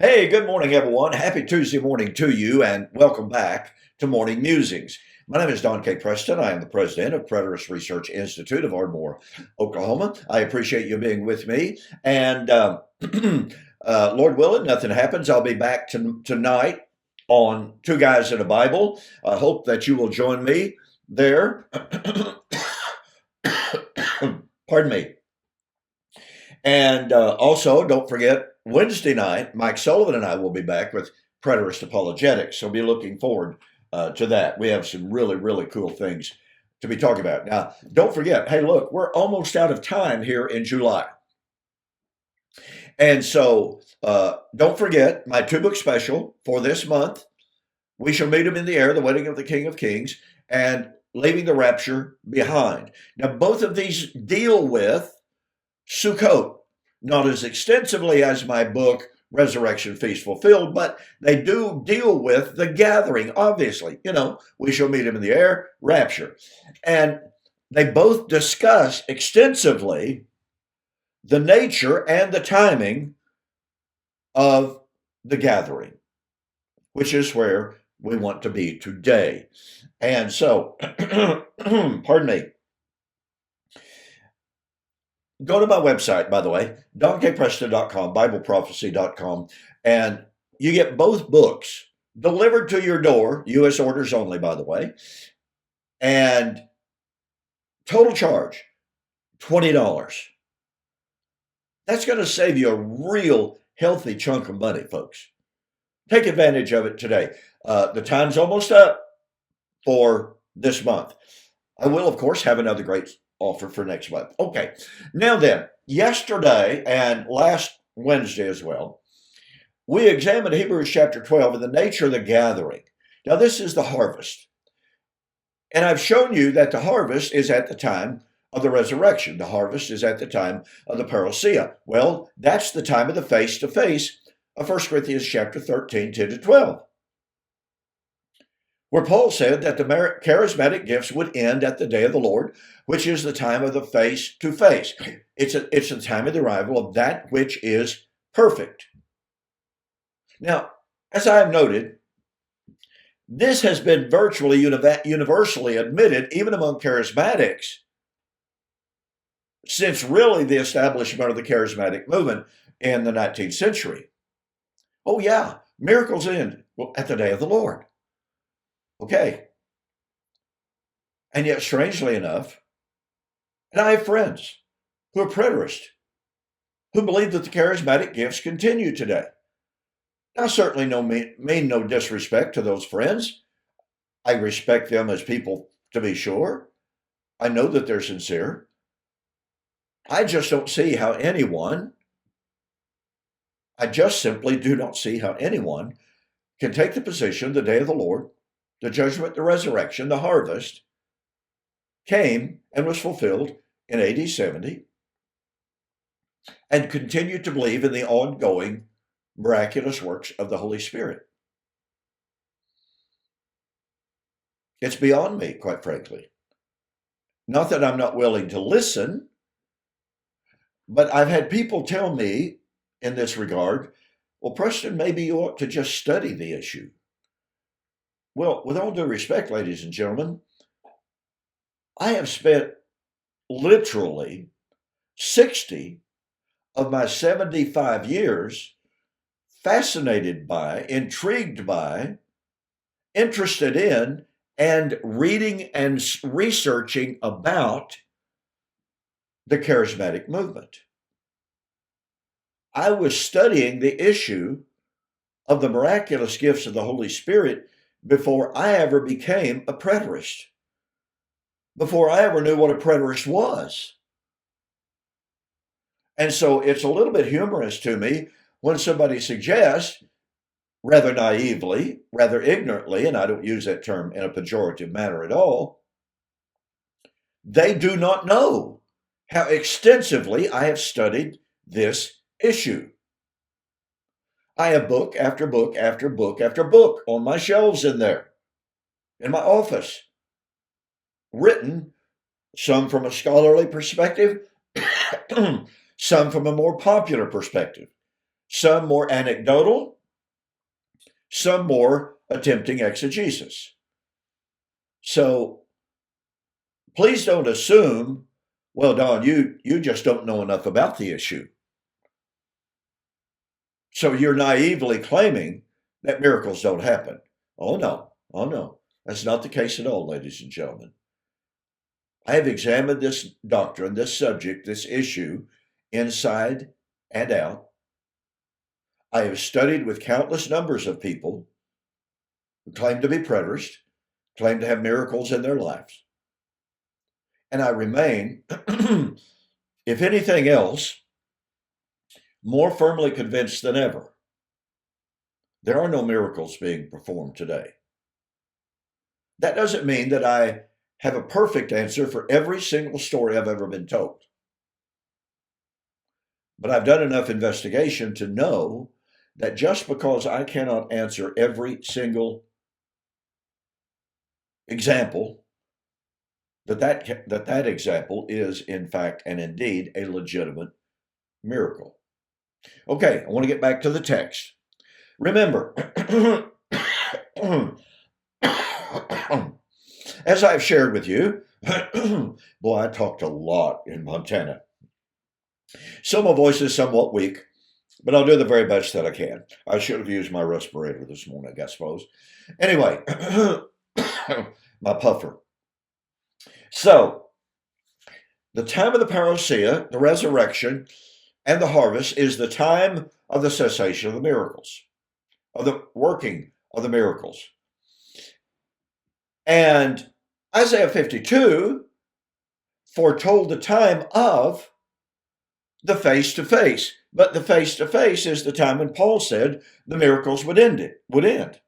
Hey, good morning, everyone. Happy Tuesday morning to you, and welcome back to Morning Musings. My name is Don K. Preston. I am the president of Preterist Research Institute of Ardmore, Oklahoma. I appreciate you being with me. And Lord willing, nothing happens. I'll be back tonight on Two Guys in a Bible. I hope that you will join me there. Pardon me. And also, don't forget, Wednesday night, Mike Sullivan and I will be back with Preterist Apologetics. So be looking forward to that. We have some really, really cool things to be talking about. Now, don't forget, hey, look, we're almost out of time here in July. And so don't forget my two-book special for this month. We shall meet him in the air, the wedding of the King of Kings, and leaving the rapture behind. Now, both of these deal with Sukkot, not as extensively as my book, Resurrection Feast Fulfilled, but they do deal with the gathering, obviously. We shall meet him in the air, rapture. And they both discuss extensively the nature and the timing of the gathering, which is where we want to be today. And so, pardon me. Go to my website, by the way, donkpreston.com, bibleprophecy.com, and you get both books delivered to your door, U.S. orders only, by the way, and total charge, $20. That's going to save you a real healthy chunk of money, folks. Take advantage of it today. The time's almost up for this month. I will, of course, have another great offer for next month. Okay, now then, yesterday and last Wednesday as well, we examined Hebrews chapter 12 and the nature of the gathering. Now, this is the harvest. And I've shown you that the harvest is at the time of the resurrection. The harvest is at the time of the parousia. Well, that's the time of the face-to-face of 1 Corinthians chapter 13, 10 to 12. Where Paul said that the charismatic gifts would end at the day of the Lord, which is the time of the face-to-face. It's the time of the arrival of that which is perfect. Now, as I have noted, this has been virtually universally admitted, even among charismatics, since really the establishment of the charismatic movement in the 19th century. Oh yeah, miracles end at the day of the Lord. Okay. And yet, strangely enough, and I have friends who are preterists who believe that the charismatic gifts continue today. Now, certainly mean no disrespect to those friends. I respect them as people, to be sure. I know that they're sincere. I just don't see how I just simply do not see how anyone can take the position the day of the Lord, the judgment, the resurrection, the harvest, came and was fulfilled in AD 70, and continue to believe in the ongoing miraculous works of the Holy Spirit. It's beyond me, quite frankly. Not that I'm not willing to listen, but I've had people tell me in this regard, well, Preston, maybe you ought to just study the issue. Well, with all due respect, ladies and gentlemen, I have spent literally 60 of my 75 years fascinated by, intrigued by, interested in, and reading and researching about the charismatic movement. I was studying the issue of the miraculous gifts of the Holy Spirit before I ever became a preterist, before I ever knew what a preterist was. And so it's a little bit humorous to me when somebody suggests, rather naively, rather ignorantly, and I don't use that term in a pejorative manner at all, they do not know how extensively I have studied this issue. I have book after book after book after book on my shelves in there, in my office, written, some from a scholarly perspective, some from a more popular perspective, some more anecdotal, some more attempting exegesis. So please don't assume, well, Don, you just don't know enough about the issue. So you're naively claiming that miracles don't happen. Oh, no. Oh, no. That's not the case at all, ladies and gentlemen. I have examined this doctrine, this subject, this issue, inside and out. I have studied with countless numbers of people who claim to be preterists, claim to have miracles in their lives. And I remain, if anything else, more firmly convinced than ever. There are no miracles being performed today. That doesn't mean that I have a perfect answer for every single story I've ever been told. But I've done enough investigation to know that just because I cannot answer every single example, that example is in fact and indeed a legitimate miracle. Okay, I want to get back to the text. Remember, as I've shared with you, boy, I talked a lot in Montana. So my voice is somewhat weak, but I'll do the very best that I can. I should have used my respirator this morning, I suppose. Anyway, my puffer. So, the time of the parousia, the resurrection, and the harvest is the time of the cessation of the miracles, of the working of the miracles. And Isaiah 52 foretold the time of the face-to-face. But the face-to-face is the time when Paul said the miracles would end.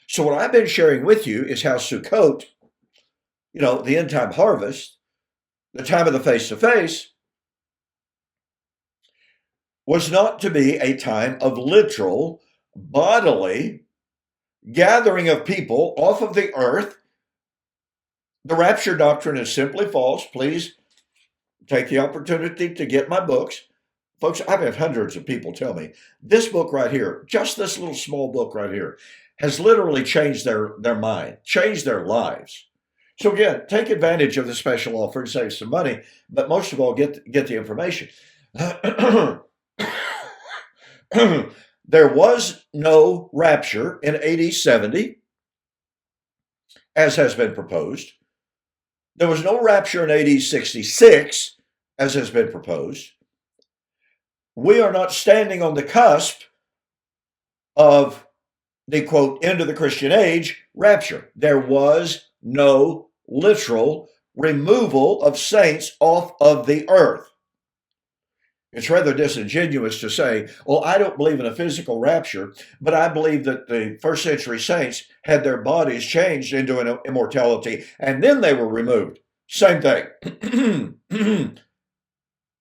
So what I've been sharing with you is how Sukkot, the end-time harvest, the time of the face-to-face, was not to be a time of literal, bodily gathering of people off of the earth. The rapture doctrine is simply false. Please take the opportunity to get my books. Folks, I've had hundreds of people tell me, this book right here, just this little small book right here, has literally changed their mind, changed their lives. So again, take advantage of the special offer and save some money, but most of all, get the information. There was no rapture in AD 70, as has been proposed. There was no rapture in AD 66, as has been proposed. We are not standing on the cusp of the, quote, end of the Christian age rapture. There was no literal removal of saints off of the earth. It's rather disingenuous to say, well, I don't believe in a physical rapture, but I believe that the first century saints had their bodies changed into an immortality, and then they were removed. Same thing.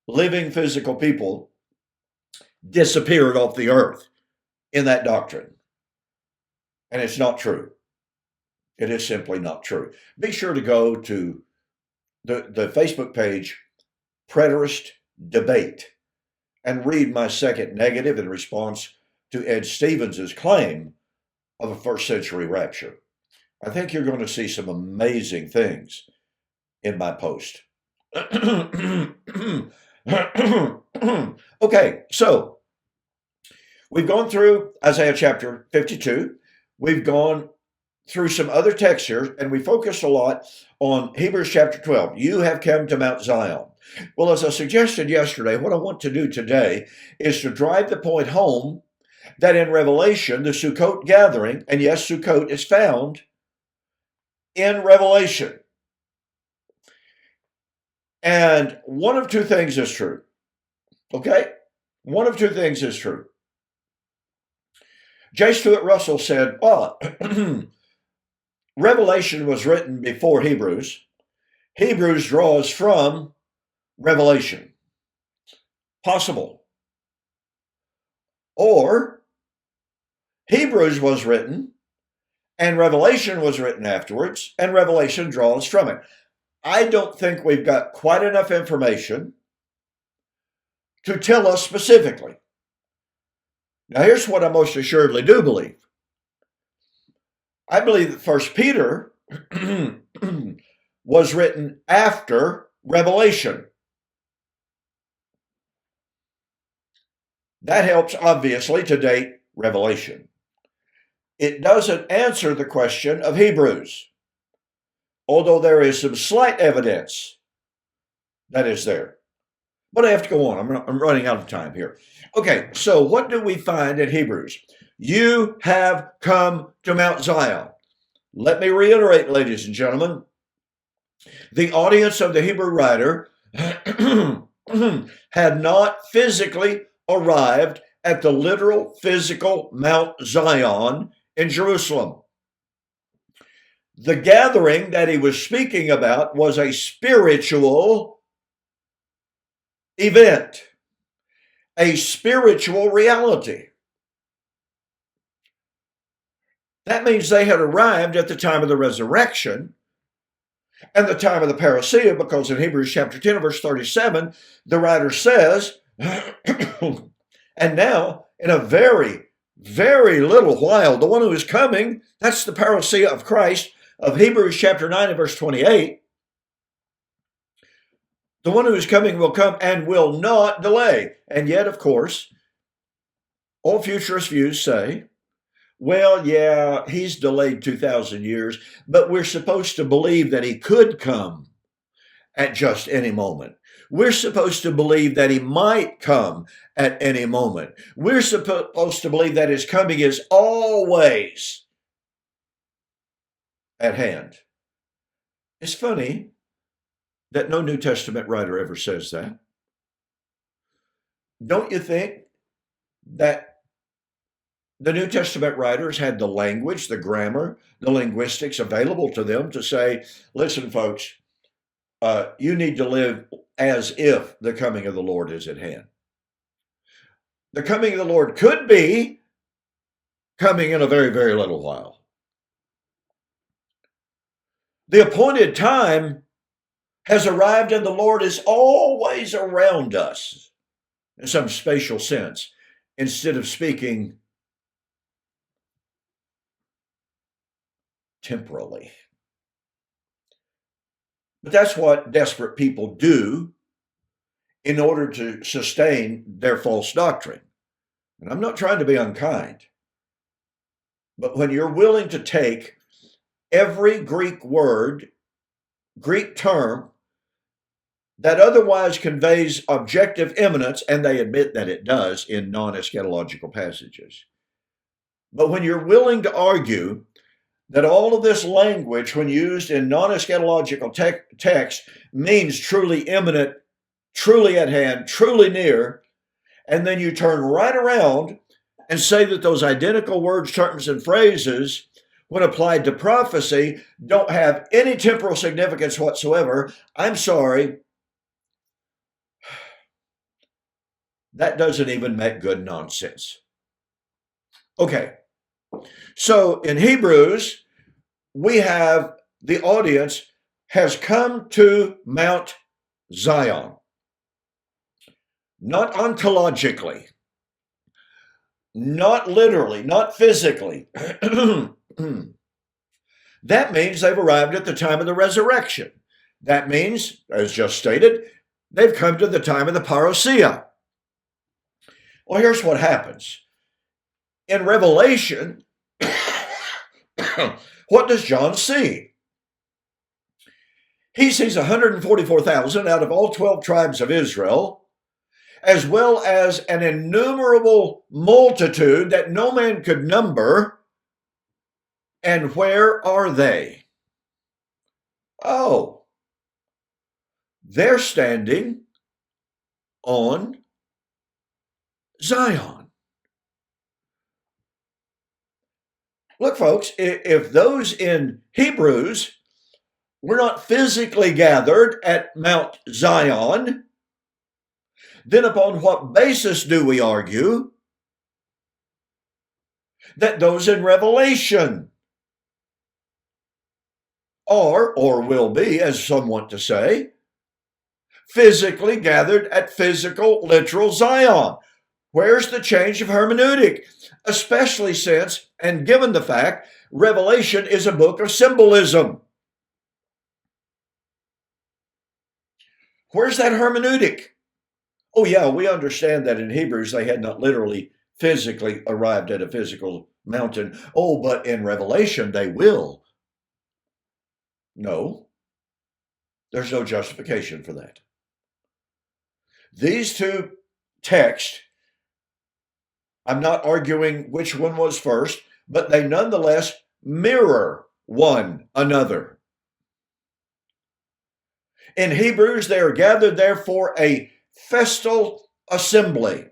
Living physical people disappeared off the earth in that doctrine. And it's not true. It is simply not true. Be sure to go to the Facebook page, Preterist Debate, and read my second negative in response to Ed Stevens's claim of a first century rapture. I think you're going to see some amazing things in my post. Okay, so we've gone through Isaiah chapter 52. We've gone through some other texts here, and we focused a lot on Hebrews chapter 12. You have come to Mount Zion. Well, as I suggested yesterday, what I want to do today is to drive the point home that in Revelation, the Sukkot gathering, and yes, Sukkot is found in Revelation. And one of two things is true. Okay? One of two things is true. J. Stuart Russell said, well, Revelation was written before Hebrews. Hebrews draws from Revelation. Possible. Or Hebrews was written and Revelation was written afterwards, and Revelation draws from it. I don't think we've got quite enough information to tell us specifically. Now, here's what I most assuredly do believe. I believe that First Peter was written after Revelation. That helps, obviously, to date Revelation. It doesn't answer the question of Hebrews, although there is some slight evidence that is there. But I have to go on. I'm running out of time here. Okay, so what do we find in Hebrews? You have come to Mount Zion. Let me reiterate, ladies and gentlemen, the audience of the Hebrew writer had not physically arrived at the literal physical Mount Zion in Jerusalem. The gathering that he was speaking about was a spiritual event, a spiritual reality. That means they had arrived at the time of the resurrection and the time of the parousia, because in Hebrews chapter 10, verse 37, the writer says, and now in a very, very little while, the one who is coming, that's the parousia of Christ of Hebrews chapter 9 and verse 28. The one who is coming will come and will not delay. And yet, of course, all futurist views say, well, yeah, he's delayed 2,000 years, but we're supposed to believe that he could come at just any moment. We're supposed to believe that he might come at any moment. We're supposed to believe that his coming is always at hand. It's funny that no New Testament writer ever says that. Don't you think that the New Testament writers had the language, the grammar, the linguistics available to them to say, listen, folks, you need to live as if the coming of the Lord is at hand. The coming of the Lord could be coming in a very, very little while. The appointed time has arrived and the Lord is always around us in some spatial sense, instead of speaking temporally. But that's what desperate people do in order to sustain their false doctrine. And I'm not trying to be unkind, but when you're willing to take every Greek word, Greek term that otherwise conveys objective imminence, and they admit that it does in non-eschatological passages, but when you're willing to argue that all of this language, when used in non-eschatological text, means truly imminent, truly at hand, truly near, and then you turn right around and say that those identical words, terms, and phrases, when applied to prophecy, don't have any temporal significance whatsoever, I'm sorry, that doesn't even make good nonsense. Okay. So in Hebrews, we have the audience has come to Mount Zion. Not ontologically, not literally, not physically. That means they've arrived at the time of the resurrection. That means, as just stated, they've come to the time of the parousia. Well, here's what happens. In Revelation, what does John see? He sees 144,000 out of all 12 tribes of Israel, as well as an innumerable multitude that no man could number. And where are they? Oh, they're standing on Zion. Look, folks, if those in Hebrews were not physically gathered at Mount Zion, then upon what basis do we argue that those in Revelation are, or will be, as some want to say, physically gathered at physical, literal Zion? Where's the change of hermeneutic? Especially since, and given the fact, Revelation is a book of symbolism. Where's that hermeneutic? Oh, yeah, we understand that in Hebrews they had not literally physically arrived at a physical mountain. Oh, but in Revelation they will. No, there's no justification for that. These two texts, I'm not arguing which one was first, but they nonetheless mirror one another. In Hebrews, they are gathered there for a festal assembly,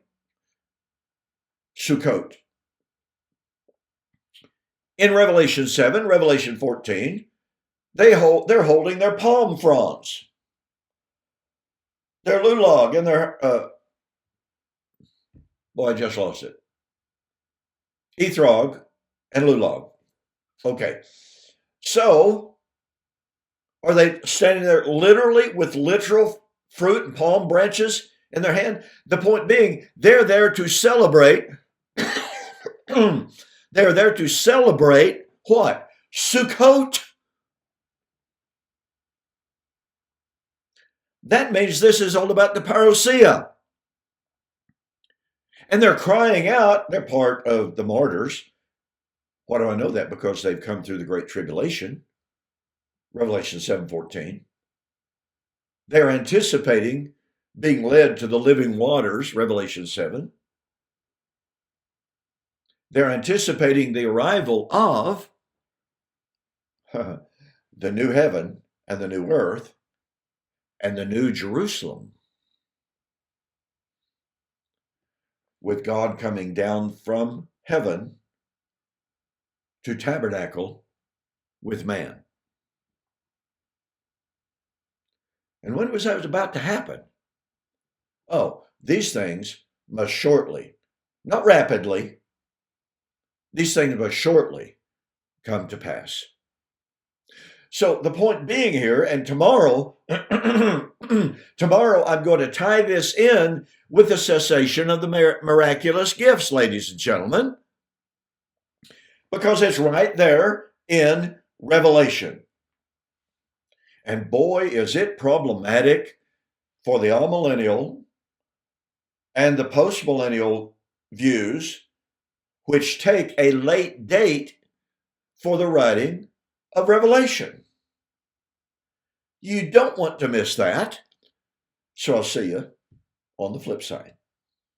Sukkot. In Revelation 7, Revelation 14, they're holding their palm fronds, their lulog, and their, I just lost it. Ethrog and lulog. Okay. So, are they standing there literally with literal fruit and palm branches in their hand? The point being, they're there to celebrate. They're there to celebrate what? Sukkot. That means this is all about the parousia. And they're crying out, they're part of the martyrs. Why do I know that? Because they've come through the Great Tribulation, Revelation 7:14. They're anticipating being led to the living waters, Revelation 7. They're anticipating the arrival of the new heaven and the new earth and the new Jerusalem, with God coming down from heaven to tabernacle with man. And when was that about to happen? Oh, these things must shortly, not rapidly, these things must shortly come to pass. So the point being here, and tomorrow, tomorrow I'm going to tie this in with the cessation of the miraculous gifts, ladies and gentlemen, because it's right there in Revelation. And boy, is it problematic for the amillennial and the postmillennial views, which take a late date for the writing of Revelation. You don't want to miss that. So I'll see you on the flip side.